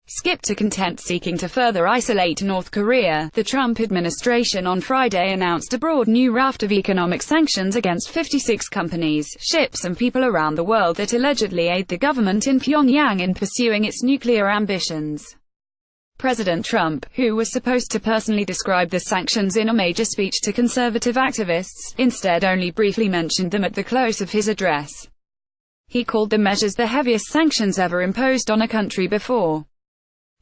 skip to content seeking to further isolate North Korea. The Trump administration on Friday announced a broad new raft of economic sanctions against 56 companies, ships and people around the world that allegedly aid the government in Pyongyang in pursuing its nuclear ambitions. President Trump, who was supposed to personally describe the sanctions in a major speech to conservative activists, instead only briefly mentioned them at the close of his address. He called the measures the heaviest sanctions ever imposed on a country before.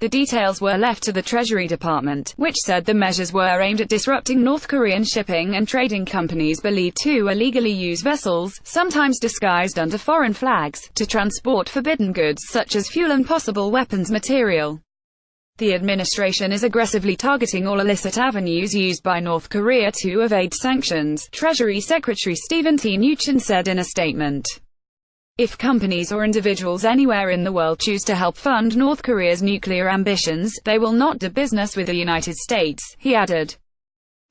The details were left to the Treasury Department, which said the measures were aimed at disrupting North Korean shipping and trading companies believed to illegally use vessels, sometimes disguised under foreign flags, to transport forbidden goods such as fuel and possible weapons material. The administration is aggressively targeting all illicit avenues used by North Korea to evade sanctions, Treasury Secretary Stephen T. Mnuchin said in a statement. If companies or individuals anywhere in the world choose to help fund North Korea's nuclear ambitions, they will not do business with the United States, he added.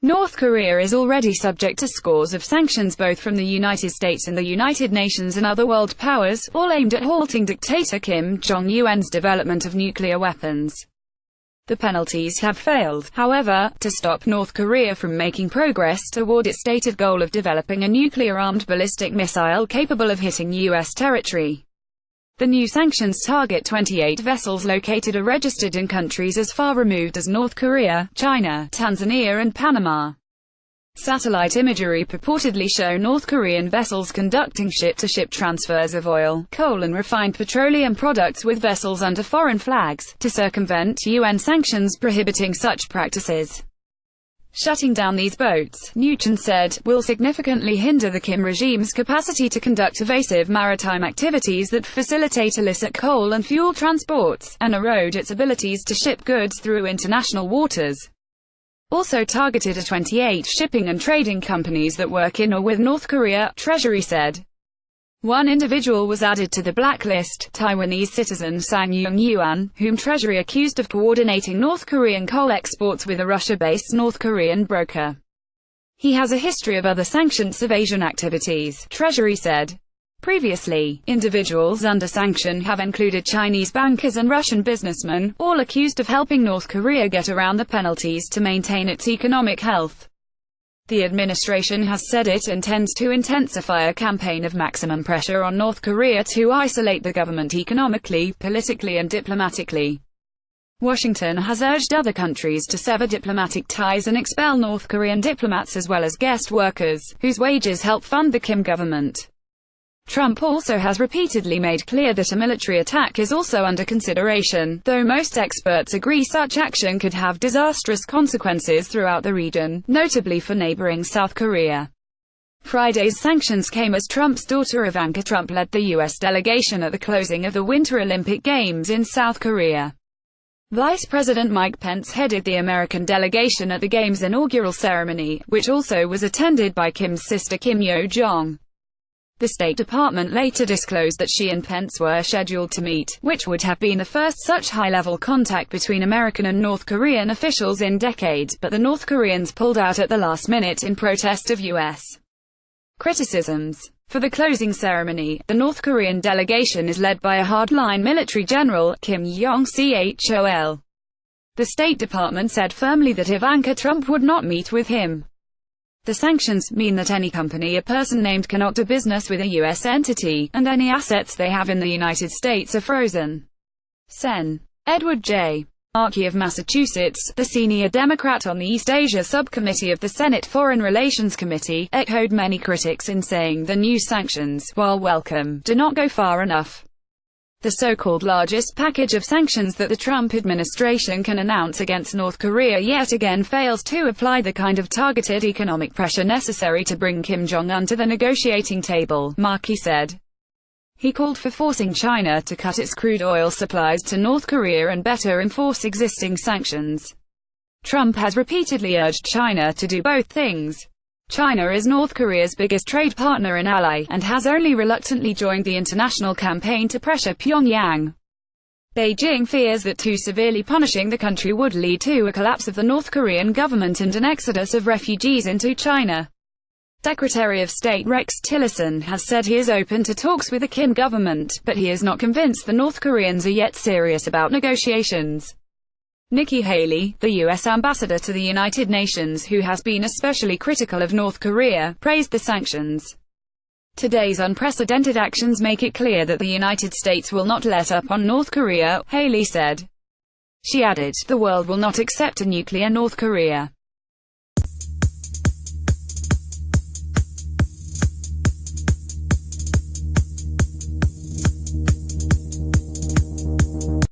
North Korea is already subject to scores of sanctions both from the United States and the United Nations and other world powers, all aimed at halting dictator Kim Jong-un's development of nuclear weapons. The penalties have failed, however, to stop North Korea from making progress toward its stated goal of developing a nuclear-armed ballistic missile capable of hitting U.S. territory. The new sanctions target 28 vessels located or registered in countries as far removed as North Korea, China, Tanzania and Panama. Satellite imagery purportedly show North Korean vessels conducting ship-to-ship transfers of oil, coal and refined petroleum products with vessels under foreign flags, to circumvent UN sanctions prohibiting such practices. Shutting down these boats, Mnuchin said, will significantly hinder the Kim regime's capacity to conduct evasive maritime activities that facilitate illicit coal and fuel transports, and erode its abilities to ship goods through international waters. Also targeted are 28 shipping and trading companies that work in or with North Korea, Treasury said. One individual was added to the blacklist, Taiwanese citizen Sang Young-yuan, whom Treasury accused of coordinating North Korean coal exports with a Russia-based North Korean broker. He has a history of other sanctions evasion activities, Treasury said. Previously, individuals under sanction have included Chinese bankers and Russian businessmen, all accused of helping North Korea get around the penalties to maintain its economic health. The administration has said it intends to intensify a campaign of maximum pressure on North Korea to isolate the government economically, politically and diplomatically. Washington has urged other countries to sever diplomatic ties and expel North Korean diplomats as well as guest workers, whose wages help fund the Kim government. Trump also has repeatedly made clear that a military attack is also under consideration, though most experts agree such action could have disastrous consequences throughout the region, notably for neighboring South Korea. Friday's sanctions came as Trump's daughter Ivanka Trump led the U.S. delegation at the closing of the Winter Olympic Games in South Korea. Vice President Mike Pence headed the American delegation at the Games' inaugural ceremony, which also was attended by Kim's sister Kim Yo-jong. The State Department later disclosed that she and Pence were scheduled to meet, which would have been the first such high-level contact between American and North Korean officials in decades, but the North Koreans pulled out at the last minute in protest of U.S. criticisms. For the closing ceremony, the North Korean delegation is led by a hardline military general, Kim Yong-chol. The State Department said firmly that Ivanka Trump would not meet with him. The sanctions mean that any company or person named cannot do business with a U.S. entity, and any assets they have in the United States are frozen. Sen. Edward J. Markey of Massachusetts, the senior Democrat on the East Asia subcommittee of the Senate Foreign Relations Committee, echoed many critics in saying the new sanctions, while welcome, do not go far enough. The so-called largest package of sanctions that the Trump administration can announce against North Korea yet again fails to apply the kind of targeted economic pressure necessary to bring Kim Jong-un to the negotiating table, Markey said. He called for forcing China to cut its crude oil supplies to North Korea and better enforce existing sanctions. Trump has repeatedly urged China to do both things. China is North Korea's biggest trade partner and ally, and has only reluctantly joined the international campaign to pressure Pyongyang. Beijing fears that too severely punishing the country would lead to a collapse of the North Korean government and an exodus of refugees into China. Secretary of State Rex Tillerson has said he is open to talks with the Kim government, but he is not convinced the North Koreans are yet serious about negotiations. Nikki Haley, the U.S. ambassador to the United Nations who has been especially critical of North Korea, praised the sanctions. Today's unprecedented actions make it clear that the United States will not let up on North Korea, Haley said. She added, "The world will not accept a nuclear North Korea.